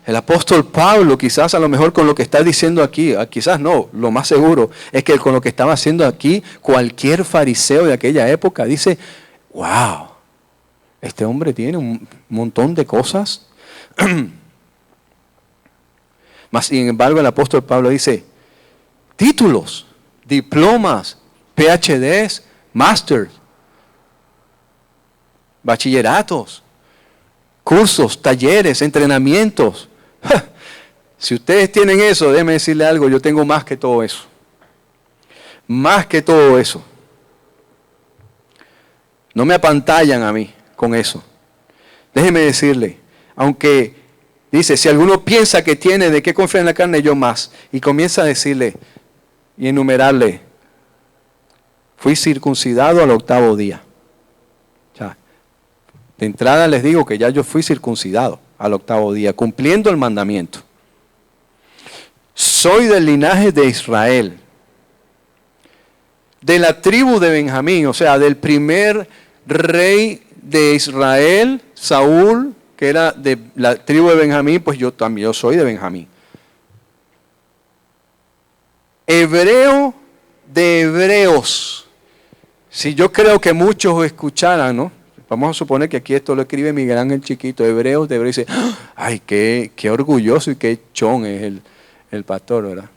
El apóstol Pablo, quizás a lo mejor con lo que está diciendo aquí, quizás no, lo más seguro es que con lo que estaba haciendo aquí, cualquier fariseo de aquella época dice, wow, este hombre tiene un montón de cosas. Mas, sin embargo, el apóstol Pablo dice, títulos, diplomas, PhDs, masters, bachilleratos, cursos, talleres, entrenamientos. Si ustedes tienen eso, déjenme decirle algo, yo tengo más que todo eso. Más que todo eso. No me apantallan a mí con eso. Déjenme decirle, aunque dice, si alguno piensa que tiene de qué confiar en la carne, yo más. Y comienza a decirle y enumerarle, fui circuncidado al 8º día. O sea, de entrada les digo que ya yo fui circuncidado al 8º día, cumpliendo el mandamiento. Soy del linaje de Israel, de la tribu de Benjamín, o sea, del primer rey de Israel, Saúl, que era de la tribu de Benjamín, pues yo soy de Benjamín. Hebreo de hebreos. Si yo creo que muchos escucharan, ¿no? Vamos a suponer que aquí esto lo escribe Miguel Ángel Chiquito, hebreos de hebreos, y dice, ay, qué orgulloso y qué chón es el pastor, ¿verdad?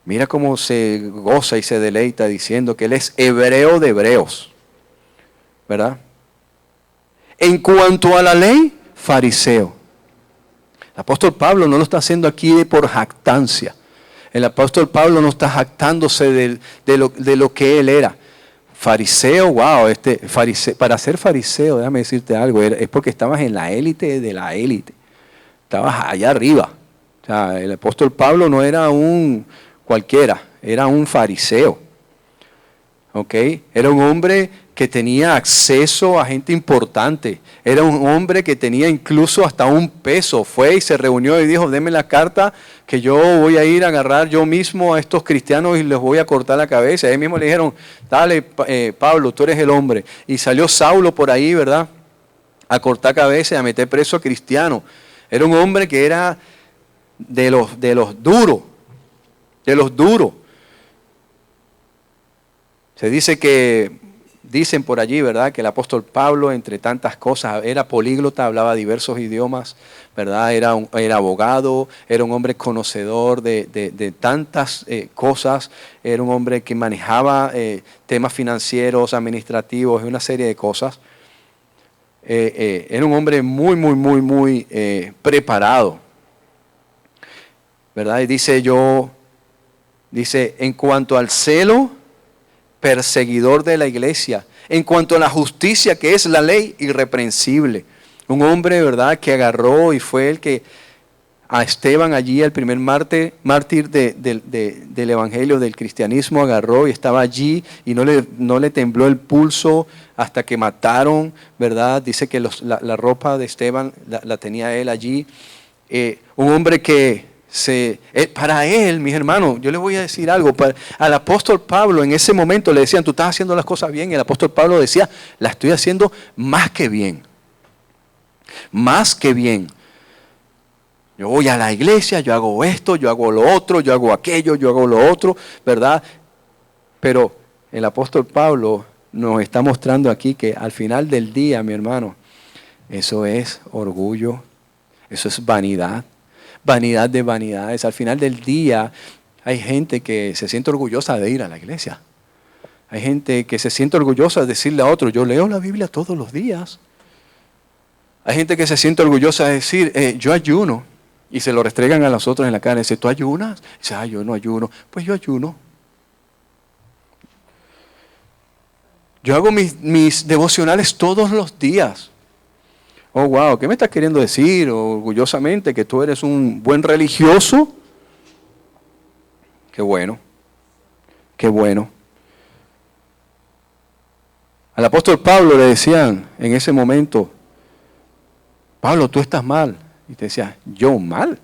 Mira cómo se goza y se deleita diciendo que él es hebreo de hebreos, ¿verdad? En cuanto a la ley, fariseo. El apóstol Pablo no lo está haciendo aquí por jactancia. El apóstol Pablo no está jactándose de lo que él era. Fariseo, wow, para ser fariseo, déjame decirte algo, es porque estabas en la élite de la élite. Estabas allá arriba. O sea, el apóstol Pablo no era un cualquiera, era un fariseo. ¿Ok? Era un hombre que tenía acceso a gente importante. Era un hombre que tenía incluso hasta un peso. Fue y se reunió y dijo, deme la carta que yo voy a ir a agarrar yo mismo a estos cristianos y les voy a cortar la cabeza. Ahí mismo le dijeron, dale Pablo, tú eres el hombre. Y salió Saulo por ahí, ¿verdad? A cortar cabeza y a meter preso a cristianos. Era un hombre que era de los duros. De los duros. Se dice dicen por allí, ¿verdad?, que el apóstol Pablo, entre tantas cosas, era políglota, hablaba diversos idiomas, ¿verdad? Era abogado, era un hombre conocedor de tantas cosas, era un hombre que manejaba temas financieros, administrativos y una serie de cosas. Era un hombre muy preparado, ¿verdad? Y dice, yo Dice, en cuanto al celo, perseguidor de la iglesia. En cuanto a la justicia, que es la ley, irreprensible. Un hombre, ¿verdad?, que agarró y fue el que a Esteban allí, el primer mártir del evangelio, del cristianismo, agarró y estaba allí y no le tembló el pulso hasta que mataron, ¿verdad? Dice que la ropa de Esteban la tenía él allí. Un hombre que para él, mis hermanos, yo les voy a decir algo, al apóstol Pablo en ese momento le decían, tú estás haciendo las cosas bien, y el apóstol Pablo decía, la estoy haciendo más que bien, más que bien. Yo voy a la iglesia, yo hago esto, yo hago lo otro, yo hago aquello, yo hago lo otro, ¿verdad? Pero el apóstol Pablo nos está mostrando aquí que al final del día, mi hermano, eso es orgullo, eso es vanidad, vanidad de vanidades. Al final del día hay gente que se siente orgullosa de ir a la iglesia. Hay gente que se siente orgullosa de decirle a otro, yo leo la Biblia todos los días. Hay gente que se siente orgullosa de decir, yo ayuno. Y se lo restregan a los otros en la cara. Dice, ¿tú ayunas? Dice, yo no ayuno. Pues yo ayuno. Yo hago mis devocionales todos los días. Oh, wow, ¿qué me estás queriendo decir? Orgullosamente que tú eres un buen religioso. Qué bueno. Qué bueno. Al apóstol Pablo le decían en ese momento, Pablo, tú estás mal. Y te decía, ¿yo mal?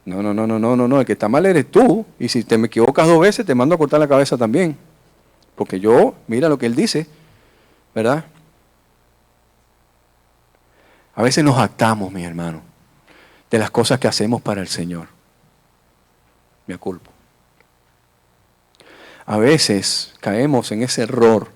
No, el que está mal eres tú. Y si te me equivocas 2 veces, te mando a cortar la cabeza también. Porque mira lo que él dice, ¿verdad? A veces nos jactamos, mis hermanos, de las cosas que hacemos para el Señor. Me culpo. A veces caemos en ese error.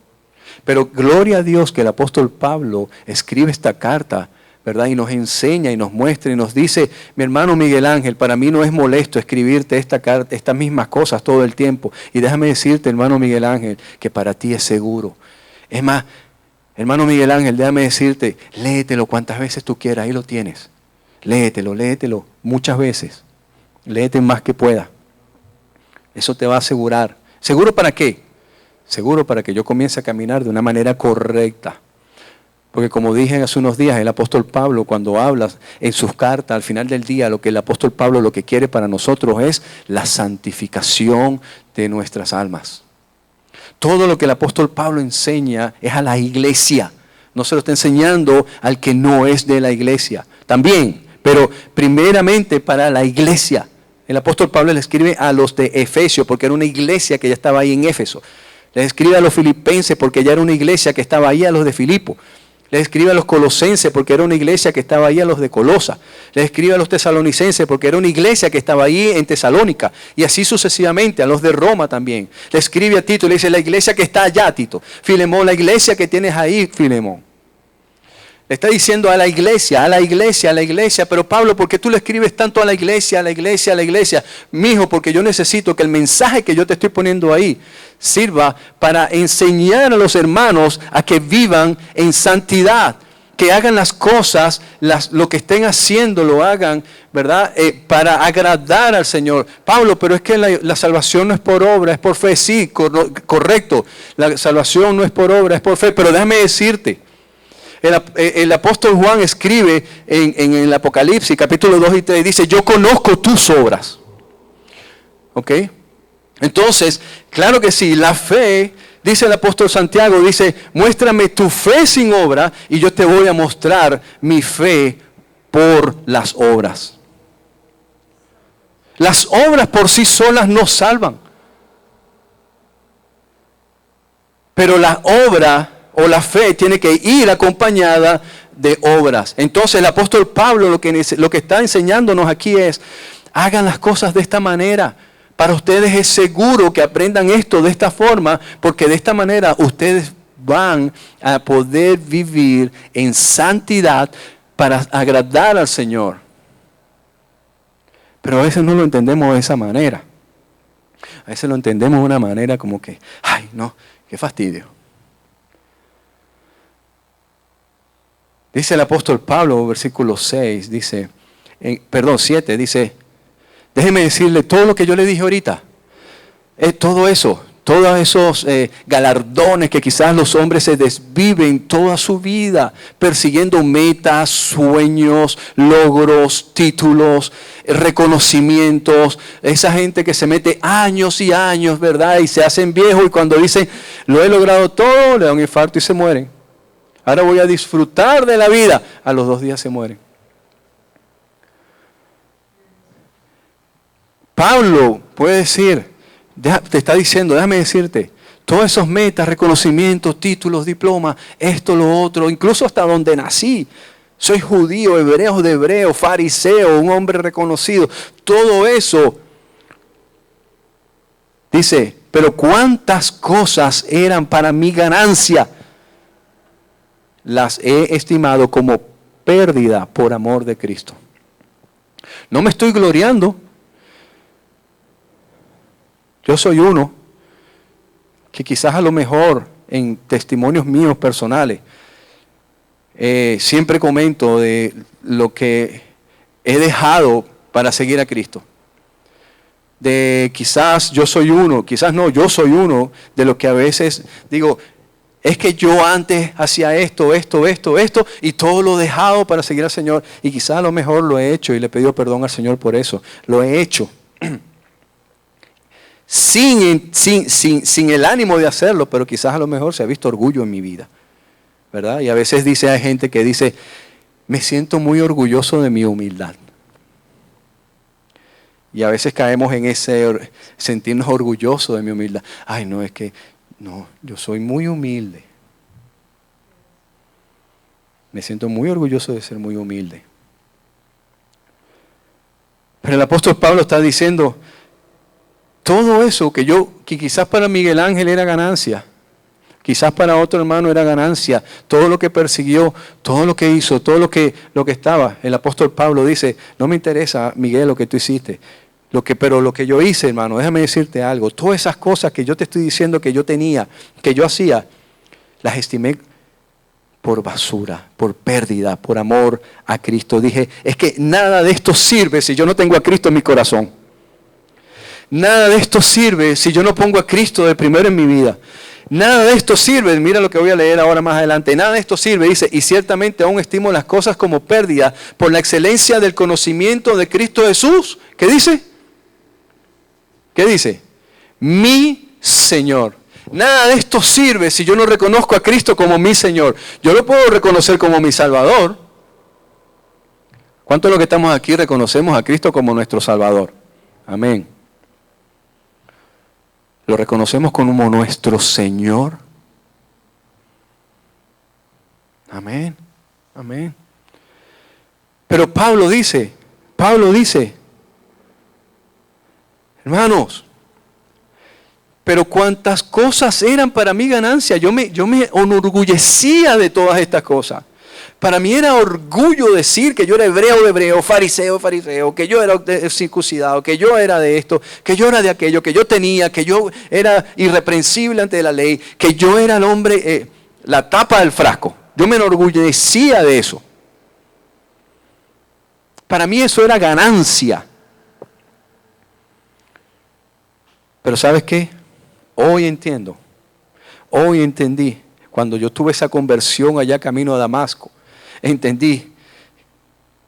Pero gloria a Dios que el apóstol Pablo escribe esta carta, ¿verdad? Y nos enseña y nos muestra y nos dice, mi hermano Miguel Ángel, para mí no es molesto escribirte esta carta, estas mismas cosas todo el tiempo. Y déjame decirte, hermano Miguel Ángel, que para ti es seguro. Es más, hermano Miguel Ángel, déjame decirte, léetelo cuantas veces tú quieras, ahí lo tienes. Léetelo muchas veces. Léete más que pueda. Eso te va a asegurar. ¿Seguro para qué? Seguro para que yo comience a caminar de una manera correcta. Porque como dije hace unos días, el apóstol Pablo cuando habla en sus cartas, al final del día, lo que el apóstol Pablo lo que quiere para nosotros es la santificación de nuestras almas. Todo lo que el apóstol Pablo enseña es a la iglesia. No se lo está enseñando al que no es de la iglesia. También, pero primeramente para la iglesia. El apóstol Pablo le escribe a los de Efesio, porque era una iglesia que ya estaba ahí en Éfeso. Le escribe a los filipenses, porque ya era una iglesia que estaba ahí, a los de Filipo. Le escribe a los colosenses porque era una iglesia que estaba ahí, a los de Colosa. Le escribe a los tesalonicenses porque era una iglesia que estaba ahí en Tesalónica. Y así sucesivamente, a los de Roma también. Le escribe a Tito y le dice, la iglesia que está allá, Tito. Filemón, la iglesia que tienes ahí, Filemón. Le está diciendo a la iglesia, a la iglesia, a la iglesia. Pero Pablo, ¿por qué tú le escribes tanto a la iglesia, a la iglesia, a la iglesia? Mijo, porque yo necesito que el mensaje que yo te estoy poniendo ahí sirva para enseñar a los hermanos a que vivan en santidad. Que hagan las cosas, lo que estén haciendo, lo hagan, ¿verdad? Para agradar al Señor. Pablo, pero es que la salvación no es por obra, es por fe. Sí, correcto. La salvación no es por obra, es por fe. Pero déjame decirte. El apóstol Juan escribe en el Apocalipsis, capítulo 2 y 3, dice, yo conozco tus obras. ¿Ok? Entonces, claro que sí, la fe, dice el apóstol Santiago, dice, muéstrame tu fe sin obra y yo te voy a mostrar mi fe por las obras. Las obras por sí solas no salvan. Pero la obra o la fe tiene que ir acompañada de obras. Entonces el apóstol Pablo lo que está enseñándonos aquí es, hagan las cosas de esta manera. Para ustedes es seguro que aprendan esto de esta forma, porque de esta manera ustedes van a poder vivir en santidad para agradar al Señor. Pero a veces no lo entendemos de esa manera. A veces lo entendemos de una manera como que, ay no, qué fastidio. Dice el apóstol Pablo, versículo 6, dice, 7, dice, déjeme decirle todo lo que yo le dije ahorita. Todo eso, todos esos galardones que quizás los hombres se desviven toda su vida persiguiendo metas, sueños, logros, títulos, reconocimientos. Esa gente que se mete años y años, ¿verdad? Y se hacen viejos y cuando dicen, lo he logrado todo, le da un infarto y se mueren. Ahora voy a disfrutar de la vida. A los 2 días se mueren. Pablo puede decir, te está diciendo, déjame decirte, todos esos metas, reconocimientos, títulos, diplomas, esto, lo otro, incluso hasta donde nací, soy judío, hebreo de hebreo, fariseo, un hombre reconocido, todo eso, dice, pero cuántas cosas eran para mi ganancia, las he estimado como pérdida por amor de Cristo. No me estoy gloriando. Yo soy uno que quizás a lo mejor en testimonios míos personales siempre comento de lo que he dejado para seguir a Cristo. De quizás yo soy uno, quizás no, yo soy uno de los que a veces digo, es que yo antes hacía esto, y todo lo he dejado para seguir al Señor. Y quizás a lo mejor lo he hecho y le he pedido perdón al Señor por eso. Lo he hecho. Sin el ánimo de hacerlo, pero quizás a lo mejor se ha visto orgullo en mi vida, ¿verdad? Y a veces hay gente que dice, me siento muy orgulloso de mi humildad. Y a veces caemos en ese sentirnos orgullosos de mi humildad. Ay, no, es que, no, yo soy muy humilde. Me siento muy orgulloso de ser muy humilde. Pero el apóstol Pablo está diciendo, todo eso que quizás para Miguel Ángel era ganancia, quizás para otro hermano era ganancia, todo lo que persiguió, todo lo que hizo, todo lo que estaba, el apóstol Pablo dice, no me interesa, Miguel, lo que tú hiciste, pero lo que yo hice, hermano, déjame decirte algo, todas esas cosas que yo te estoy diciendo que yo tenía, que yo hacía, las estimé por basura, por pérdida, por amor a Cristo. Dije, es que nada de esto sirve si yo no tengo a Cristo en mi corazón. Nada de esto sirve si yo no pongo a Cristo de primero en mi vida. Nada de esto sirve, mira lo que voy a leer ahora más adelante. Nada de esto sirve, dice, y ciertamente aún estimo las cosas como pérdida por la excelencia del conocimiento de Cristo Jesús. ¿Qué dice? ¿Qué dice? Mi Señor. Nada de esto sirve si yo no reconozco a Cristo como mi Señor. Yo lo puedo reconocer como mi Salvador. ¿Cuántos de los que estamos aquí reconocemos a Cristo como nuestro Salvador? Amén. ¿Lo reconocemos como nuestro Señor? Amén, amén. Pero Pablo dice, hermanos, pero cuántas cosas eran para mi ganancia. Yo me enorgullecía de todas estas cosas. Para mí era orgullo decir que yo era hebreo de hebreo, fariseo de fariseo, que yo era circuncidado, que yo era de esto, que yo era de aquello, que yo tenía, que yo era irreprensible ante la ley, que yo era el hombre, la tapa del frasco. Yo me enorgullecía de eso. Para mí eso era ganancia. Pero ¿sabes qué? Hoy entendí, cuando yo tuve esa conversión allá camino a Damasco, entendí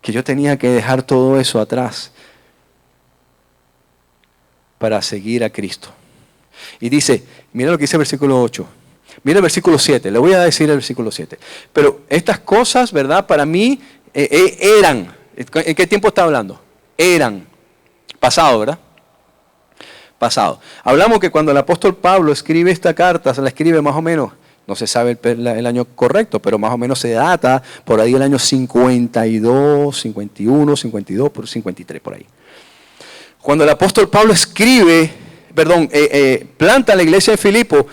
que yo tenía que dejar todo eso atrás para seguir a Cristo. Y dice, mira lo que dice el versículo 8, mira el versículo 7, le voy a decir el versículo 7. Pero estas cosas, ¿verdad? Para mí eran, ¿en qué tiempo está hablando? Eran, pasado, ¿verdad? Pasado. Hablamos que cuando el apóstol Pablo escribe esta carta, se la escribe más o menos, no se sabe el año correcto, pero más o menos se data por ahí el año 52, 51, 52, por 53 por ahí. Cuando el apóstol Pablo planta la iglesia de Filipo,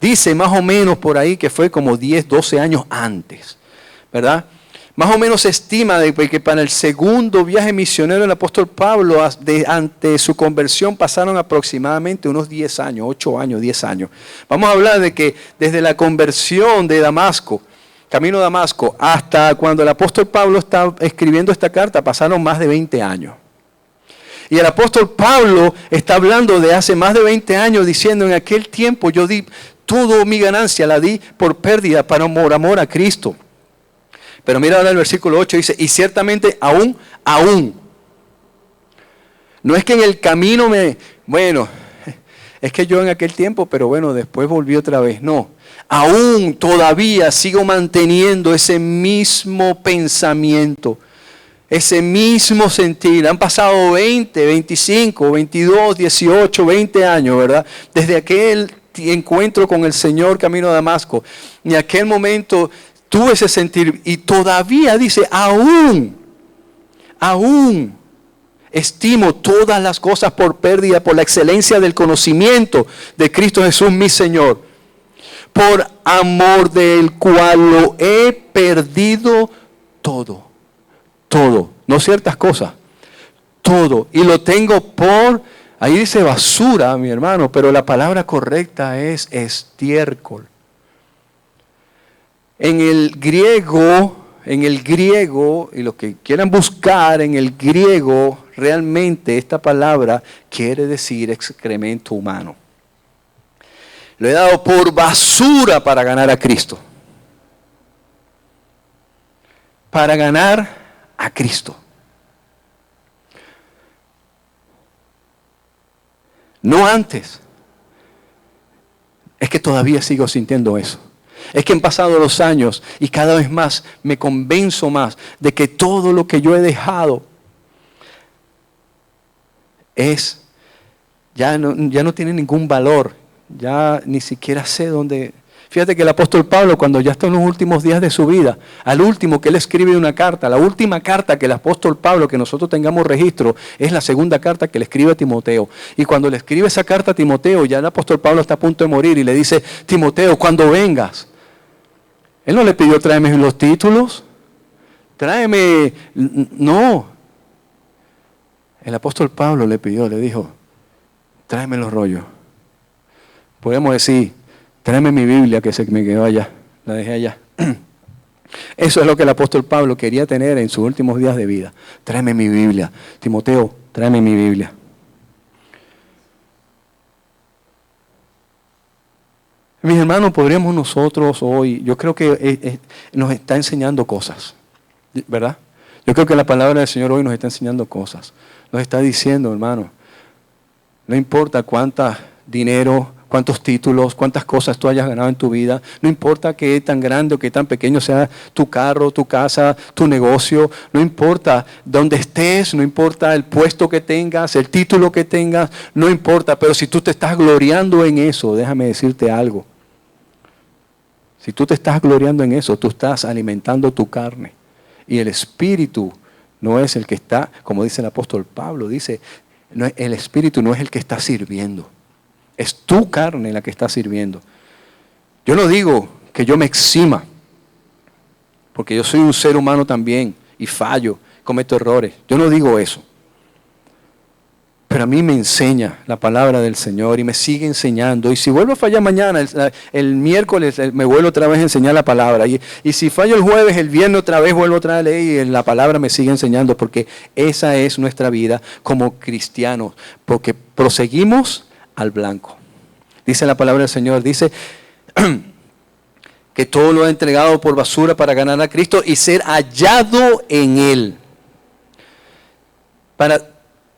dice más o menos por ahí que fue como 10, 12 años antes, ¿verdad? Más o menos se estima de que para el segundo viaje misionero del apóstol Pablo, ante su conversión, pasaron aproximadamente unos 10 años, 8 años, 10 años. Vamos a hablar de que desde la conversión de Damasco, camino a Damasco, hasta cuando el apóstol Pablo está escribiendo esta carta, pasaron más de 20 años. Y el apóstol Pablo está hablando de hace más de 20 años diciendo, en aquel tiempo yo di toda mi ganancia, la di por pérdida para amor a Cristo. Pero mira ahora el versículo 8 dice, y ciertamente aún. No es que en el camino es que yo en aquel tiempo, pero bueno, después volví otra vez. No, aún todavía sigo manteniendo ese mismo pensamiento, ese mismo sentir. Han pasado 20, 25, 22, 18, 20 años, ¿verdad? Desde aquel encuentro con el Señor camino a Damasco. En aquel momento tuve ese sentir y todavía dice, aún estimo todas las cosas por pérdida por la excelencia del conocimiento de Cristo Jesús mi Señor, por amor del cual lo he perdido todo, no ciertas cosas, todo, y lo tengo por, ahí dice basura, mi hermano, pero la palabra correcta es estiércol. En el griego, y los que quieran buscar en el griego, realmente esta palabra quiere decir excremento humano. Lo he dado por basura para ganar a Cristo. Para ganar a Cristo. No antes. Es que todavía sigo sintiendo eso. Es que han pasado los años y cada vez más me convenzo más de que todo lo que yo he dejado ya no tiene ningún valor. Ya ni siquiera sé dónde. Fíjate que el apóstol Pablo, cuando ya está en los últimos días de su vida, al último que él escribe una carta, la última carta que el apóstol Pablo, que nosotros tengamos registro, es la segunda carta que le escribe a Timoteo. Y cuando le escribe esa carta a Timoteo, ya el apóstol Pablo está a punto de morir y le dice, Timoteo, cuando vengas. Él no le pidió tráeme los títulos, tráeme, no. El apóstol Pablo le dijo, tráeme los rollos. Podemos decir, tráeme mi Biblia que se me quedó allá, la dejé allá. Eso es lo que el apóstol Pablo quería tener en sus últimos días de vida. Tráeme mi Biblia. Timoteo, tráeme mi Biblia. Mis hermanos, podríamos nosotros hoy, yo creo que nos está enseñando cosas, ¿verdad? Yo creo que la palabra del Señor hoy nos está enseñando cosas. Nos está diciendo, hermano, no importa cuánto dinero, cuántos títulos, cuántas cosas tú hayas ganado en tu vida, no importa qué tan grande o qué tan pequeño sea tu carro, tu casa, tu negocio, no importa dónde estés, no importa el puesto que tengas, el título que tengas, no importa, pero si tú te estás gloriando en eso, déjame decirte algo. Si tú te estás gloriando en eso, tú estás alimentando tu carne. Y el espíritu no es el que está, como dice el apóstol Pablo, dice, el espíritu no es el que está sirviendo. Es tu carne la que está sirviendo. Yo no digo que yo me exima, porque yo soy un ser humano también y fallo, cometo errores. Yo no digo eso. Pero a mí me enseña la palabra del Señor y me sigue enseñando. Y si vuelvo a fallar mañana, el miércoles me vuelvo otra vez a enseñar la palabra. Y si fallo el jueves, el viernes otra vez vuelvo otra vez a leer y la palabra me sigue enseñando. Porque esa es nuestra vida como cristianos. Porque proseguimos al blanco. Dice la palabra del Señor, dice que todo lo ha entregado por basura para ganar a Cristo y ser hallado en Él. Para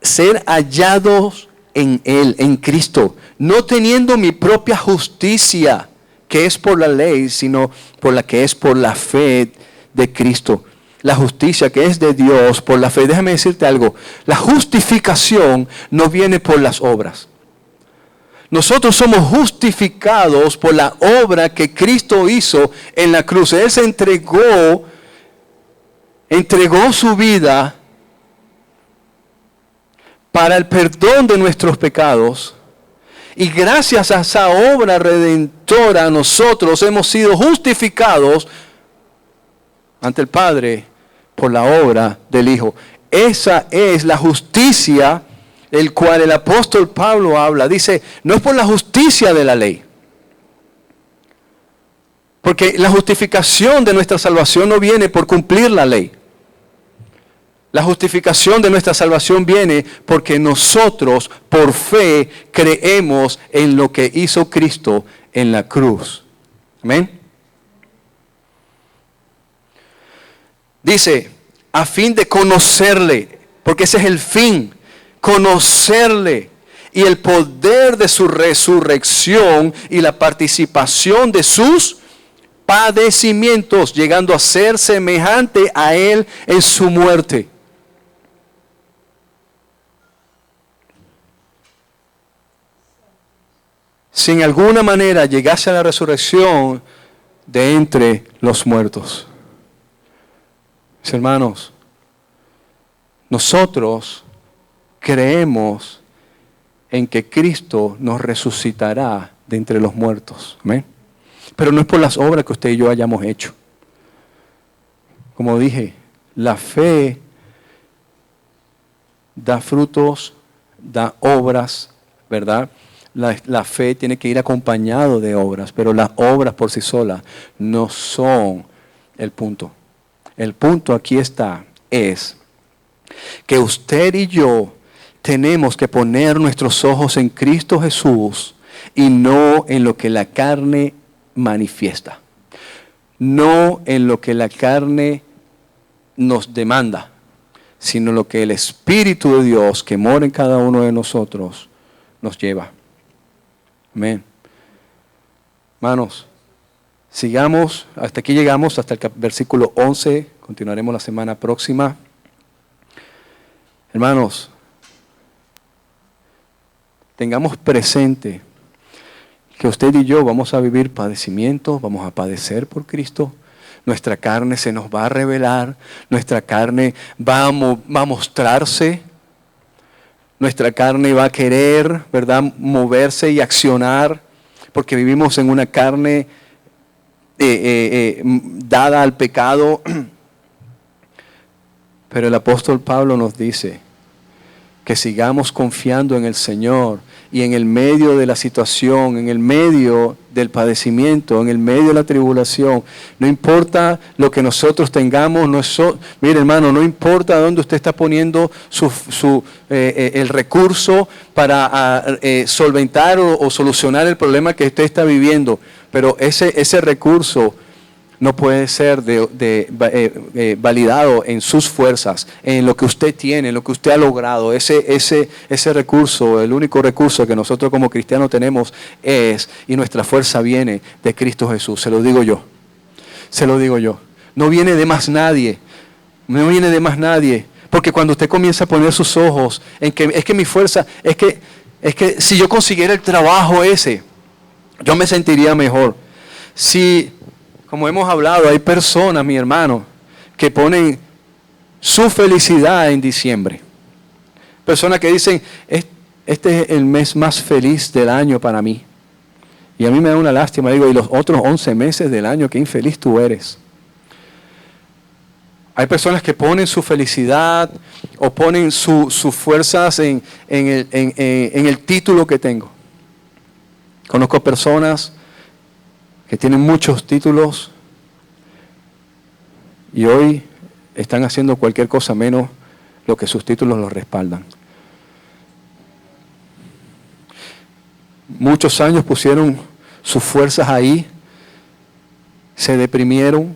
ser hallados en Él, en Cristo, no teniendo mi propia justicia, que es por la ley, sino por la que es por la fe de Cristo. La justicia que es de Dios por la fe. Déjame decirte algo, la justificación no viene por las obras. Nosotros somos justificados por la obra que Cristo hizo en la cruz. Él se entregó su vida para el perdón de nuestros pecados, y gracias a esa obra redentora nosotros hemos sido justificados ante el Padre por la obra del Hijo. Esa es la justicia del cual el apóstol Pablo habla. Dice, no es por la justicia de la ley, porque la justificación de nuestra salvación no viene por cumplir la ley. La justificación de nuestra salvación viene porque nosotros por fe creemos en lo que hizo Cristo en la cruz. Amén. Dice, a fin de conocerle, porque ese es el fin, conocerle y el poder de su resurrección y la participación de sus padecimientos, llegando a ser semejante a él en su muerte. Si en alguna manera llegase a la resurrección de entre los muertos. Mis hermanos, nosotros creemos en que Cristo nos resucitará de entre los muertos. ¿Amén? Pero no es por las obras que usted y yo hayamos hecho. Como dije, la fe da frutos, da obras, ¿verdad? La fe tiene que ir acompañado de obras, pero las obras por sí solas no son el punto. El punto aquí es que usted y yo tenemos que poner nuestros ojos en Cristo Jesús y no en lo que la carne manifiesta. No en lo que la carne nos demanda, sino lo que el Espíritu de Dios que mora en cada uno de nosotros nos lleva. Amén. Hermanos, sigamos, hasta aquí llegamos, hasta el versículo 11, continuaremos la semana próxima. Hermanos, tengamos presente que usted y yo vamos a vivir padecimientos, vamos a padecer por Cristo. Nuestra carne se nos va a revelar, nuestra carne va a mostrarse. Nuestra carne va a querer, ¿verdad?, moverse y accionar, porque vivimos en una carne dada al pecado. Pero el apóstol Pablo nos dice que sigamos confiando en el Señor y en el medio de la situación, en el medio del padecimiento, en el medio de la tribulación. No importa lo que nosotros tengamos, mire hermano, no importa dónde usted está poniendo el recurso para solventar o solucionar el problema que usted está viviendo, pero ese recurso no puede ser validado en sus fuerzas, en lo que usted tiene, en lo que usted ha logrado. Ese recurso, el único recurso que nosotros como cristianos tenemos y nuestra fuerza viene de Cristo Jesús. Se lo digo yo. No viene de más nadie. No viene de más nadie. Porque cuando usted comienza a poner sus ojos en que es que mi fuerza, es que si yo consiguiera el trabajo ese, yo me sentiría mejor. Como hemos hablado, hay personas, mi hermano, que ponen su felicidad en diciembre. Personas que dicen, este es el mes más feliz del año para mí. Y a mí me da una lástima, digo, y los otros 11 meses del año, qué infeliz tú eres. Hay personas que ponen su felicidad o ponen sus fuerzas en el título que tengo. Conozco personas que tienen muchos títulos y hoy están haciendo cualquier cosa menos lo que sus títulos los respaldan. Muchos años pusieron sus fuerzas ahí, se deprimieron,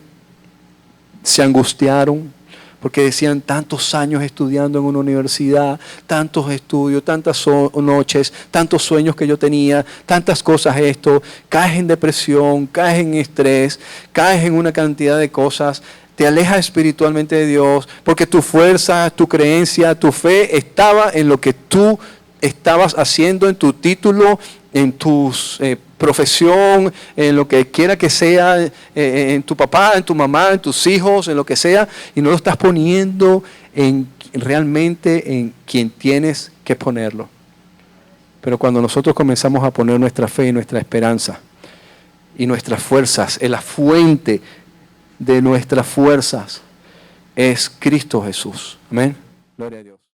se angustiaron, porque decían tantos años estudiando en una universidad, tantos estudios, tantas noches, tantos sueños que yo tenía, tantas cosas caes en depresión, caes en estrés, caes en una cantidad de cosas, te alejas espiritualmente de Dios, porque tu fuerza, tu creencia, tu fe estaba en lo que tú estabas haciendo, en tu título, en tu profesión, en lo que quiera que sea, en tu papá, en tu mamá, en tus hijos, en lo que sea, y no lo estás poniendo realmente en quien tienes que ponerlo. Pero cuando nosotros comenzamos a poner nuestra fe y nuestra esperanza y nuestras fuerzas, en la fuente de nuestras fuerzas es Cristo Jesús. Amén. Gloria a Dios.